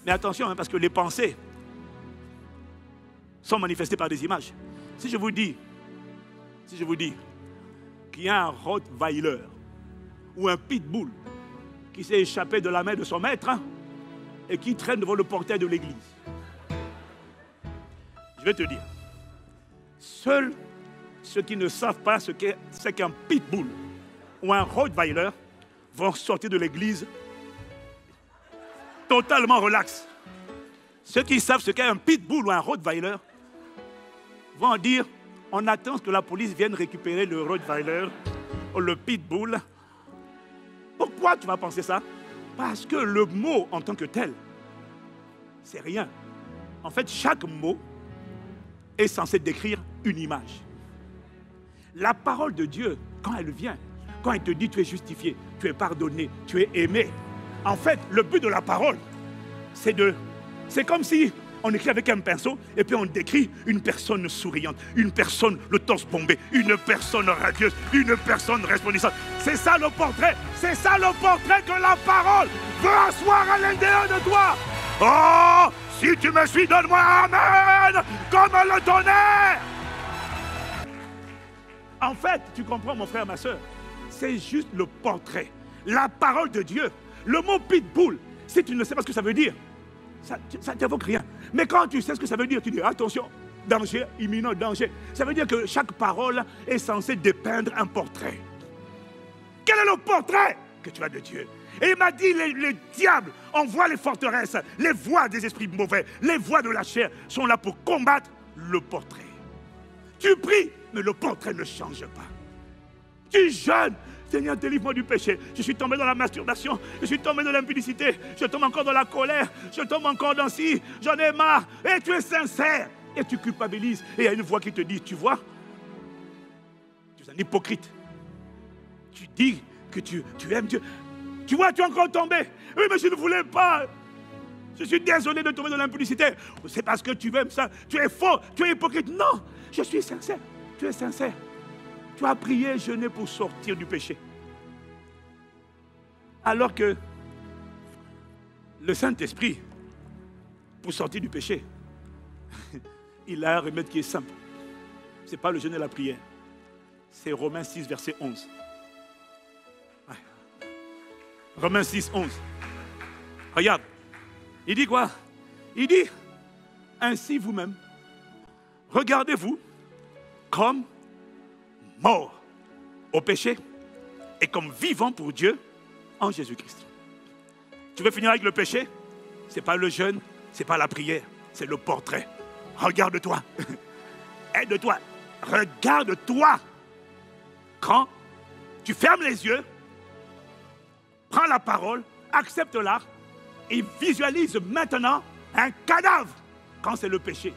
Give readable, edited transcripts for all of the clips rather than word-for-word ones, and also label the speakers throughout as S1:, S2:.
S1: Mais attention, hein, parce que les pensées sont manifestées par des images. Si je vous dis qu'il y a un Rottweiler ou un pitbull qui s'est échappé de la main de son maître, hein, et qui traîne devant le portail de l'église, je vais te dire, seuls ceux qui ne savent pas ce qu'un pitbull ou un Rottweiler vont sortir de l'église totalement relax. Ceux qui savent ce qu'est un pitbull ou un Rottweiler vont dire, on attend que la police vienne récupérer le Rottweiler ou le pitbull. Pourquoi tu vas penser ça? Parce que le mot en tant que tel, c'est rien. En fait, chaque mot est censé décrire une image. La parole de Dieu, quand elle vient, quand elle te dit tu es justifié, tu es pardonné, tu es aimé, en fait, le but de la parole, c'est comme si on écrit avec un pinceau et puis on décrit une personne souriante, une personne le torse bombé, une personne radieuse, une personne resplendissante. C'est ça le portrait. C'est ça le portrait que la parole veut asseoir à l'intérieur de toi. Oh, si tu me suis, donne-moi amen, comme le tonnerre. En fait, tu comprends mon frère, ma soeur, c'est juste le portrait, la parole de Dieu. Le mot pitbull, si tu ne sais pas ce que ça veut dire, ça ne t'évoque rien. Mais quand tu sais ce que ça veut dire, tu dis attention, danger, imminent danger. Ça veut dire que chaque parole est censée dépeindre un portrait. Quel est le portrait que tu as de Dieu? Et il m'a dit, les diables envoient les forteresses, les voix des esprits mauvais, les voix de la chair sont là pour combattre le portrait. Tu pries, mais le portrait ne change pas. Tu jeûnes, Seigneur, délivre-moi du péché. Je suis tombé dans la masturbation, je suis tombé dans l'impudicité, je tombe encore dans la colère, je tombe encore dans ci, j'en ai marre. Et tu es sincère, et tu culpabilises. Et il y a une voix qui te dit, tu vois, tu es un hypocrite. Tu dis que tu aimes Dieu. Tu vois, tu es encore tombé. Oui, mais je ne voulais pas. Je suis désolé de tomber dans l'impudicité. C'est parce que tu aimes ça. Tu es faux, tu es hypocrite. Non, je suis sincère. Tu es sincère. Tu as prié, jeûné pour sortir du péché. Alors que le Saint-Esprit, pour sortir du péché, il a un remède qui est simple. Ce n'est pas le jeûne et la prière. C'est Romains 6, verset 11. Ouais. Romains 6, 11. Regarde. Il dit quoi? Il dit, ainsi vous-même, regardez-vous comme mort au péché et comme vivant pour Dieu en Jésus-Christ. Tu veux finir avec le péché? Ce n'est pas le jeûne, ce n'est pas la prière, c'est le portrait. Regarde-toi. Aide-toi. Regarde-toi. Quand tu fermes les yeux, prends la parole, accepte-la et visualise maintenant un cadavre. Quand c'est le péché,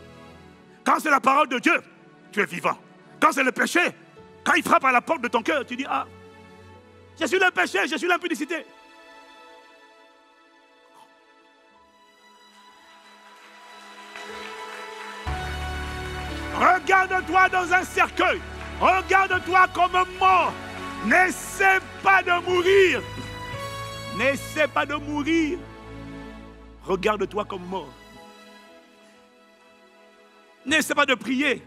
S1: quand c'est la parole de Dieu, tu es vivant. Quand c'est le péché, quand il frappe à la porte de ton cœur, tu dis, ah, je suis le péché, je suis l'impudicité. Regarde-toi dans un cercueil. Regarde-toi comme mort. N'essaie pas de mourir. N'essaie pas de mourir. Regarde-toi comme mort. N'essaie pas de prier.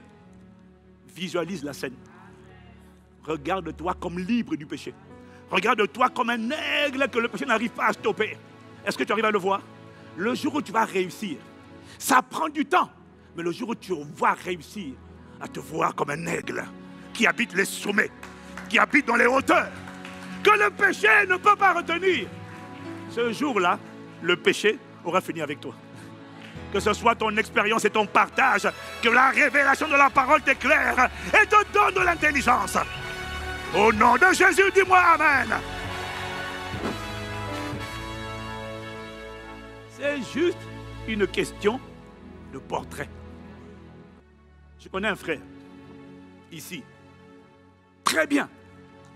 S1: Visualise la scène. Regarde-toi comme libre du péché. Regarde-toi comme un aigle que le péché n'arrive pas à stopper. Est-ce que tu arrives à le voir? Le jour où tu vas réussir, ça prend du temps, mais le jour où tu vas réussir à te voir comme un aigle qui habite les sommets, qui habite dans les hauteurs, que le péché ne peut pas retenir, ce jour-là, le péché aura fini avec toi. Que ce soit ton expérience et ton partage, que la révélation de la parole t'éclaire et te donne de l'intelligence. Au nom de Jésus, dis-moi amen. C'est juste une question de portrait. Je connais un frère, ici, très bien,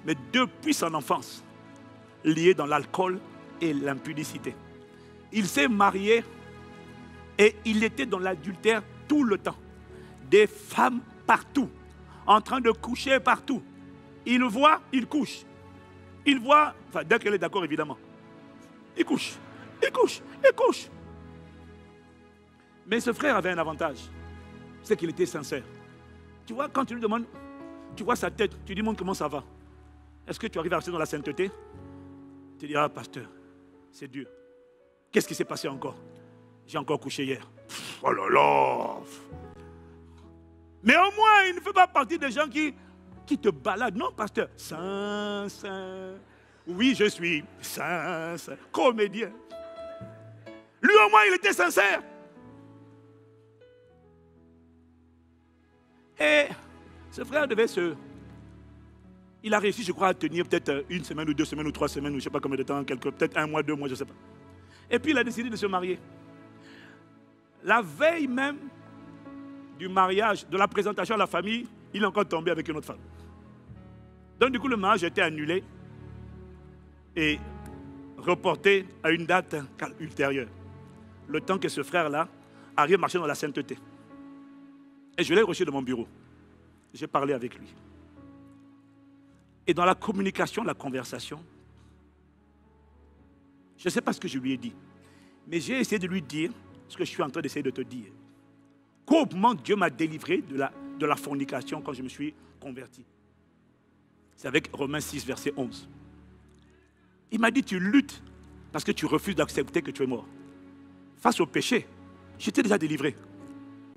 S1: mais depuis son enfance, lié dans l'alcool et l'impudicité. Il s'est marié et il était dans l'adultère tout le temps. Des femmes partout, en train de coucher partout. Il voit, il couche. Il voit, enfin dès qu'elle est d'accord évidemment. Il couche, il couche, il couche. Mais ce frère avait un avantage. C'est qu'il était sincère. Tu vois, quand tu lui demandes, tu vois sa tête, tu lui demandes comment ça va. Est-ce que tu arrives à rester dans la sainteté? Tu diras, pasteur, c'est dur. Qu'est-ce qui s'est passé encore? J'ai encore couché hier. Oh là là! Mais au moins, il ne fait pas partie des gens qui te baladent. Non, pasteur. Saint, saint. Oui, je suis saint, saint. Comédien. Lui, au moins, il était sincère. Et ce frère devait il a réussi, je crois, à tenir peut-être une semaine ou 2 semaines ou 3 semaines, ou je ne sais pas combien de temps, peut-être 1 mois, 2 mois, je ne sais pas. Et puis il a décidé de se marier. La veille même du mariage, de la présentation à la famille, il est encore tombé avec une autre femme. Donc du coup, le mariage a été annulé et reporté à une date ultérieure. Le temps que ce frère-là arrive à marcher dans la sainteté. Et je l'ai reçu de mon bureau. J'ai parlé avec lui. Et dans la communication, la conversation, je ne sais pas ce que je lui ai dit, mais j'ai essayé de lui dire ce que je suis en train d'essayer de te dire. Comment Dieu m'a délivré de la fornication quand je me suis converti. C'est avec Romains 6, verset 11. Il m'a dit, tu luttes parce que tu refuses d'accepter que tu es mort. Face au péché, je t'ai déjà délivré.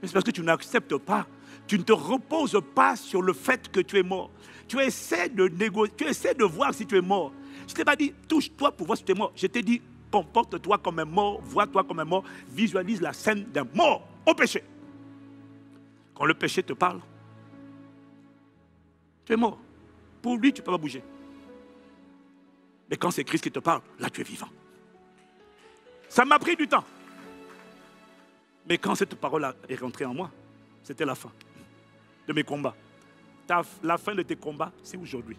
S1: Mais c'est parce que tu n'acceptes pas. Tu ne te reposes pas sur le fait que tu es mort. Tu essaies de négocier, tu essaies de voir si tu es mort. Je ne t'ai pas dit, touche-toi pour voir si tu es mort. Je t'ai dit, comporte-toi comme un mort, vois-toi comme un mort, visualise la scène d'un mort au péché. Quand le péché te parle, tu es mort. Pour lui, tu ne peux pas bouger. Mais quand c'est Christ qui te parle, là tu es vivant. Ça m'a pris du temps. Mais quand cette parole est rentrée en moi, c'était la fin de mes combats. La fin de tes combats, c'est aujourd'hui.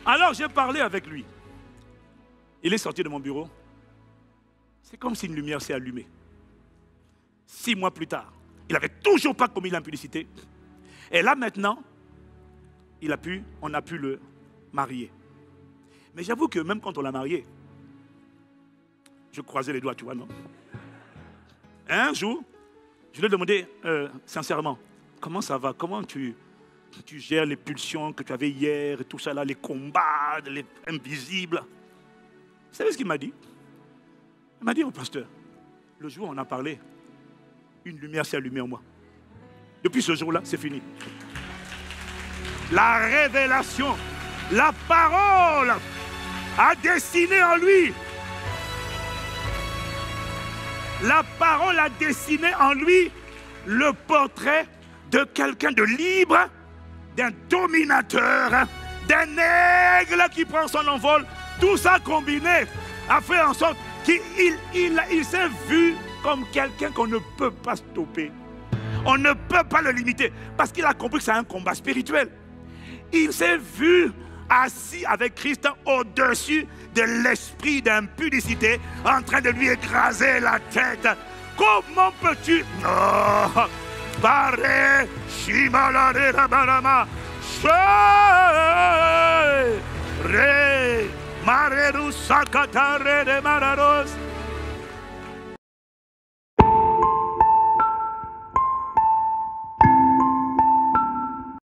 S1: Alors j'ai parlé avec lui. Il est sorti de mon bureau. C'est comme si une lumière s'est allumée. 6 mois plus tard, il n'avait toujours pas commis l'impudicité. Et là maintenant, on a pu le marier. Mais j'avoue que même quand on l'a marié, je croisais les doigts, tu vois, non? Un jour, je lui ai demandé sincèrement, comment ça va? Comment tu gères les pulsions que tu avais hier, et tout ça là, les combats, les invisibles? Vous savez ce qu'il m'a dit? Il m'a dit, oh pasteur, le jour où on a parlé, une lumière s'est allumée en moi. Depuis ce jour-là, c'est fini. La révélation, la parole a dessiné en lui. La parole a dessiné en lui le portrait de quelqu'un de libre, d'un dominateur, d'un aigle qui prend son envol. Tout ça combiné a fait en sorte qu'il s'est vu comme quelqu'un qu'on ne peut pas stopper. On ne peut pas le limiter parce qu'il a compris que c'est un combat spirituel. Il s'est vu assis avec Christ au-dessus de l'esprit d'impudicité en train de lui écraser la tête. Comment peux-tu... Non. Pare, shimalare rabarama, re, mareru sakatare de mararos.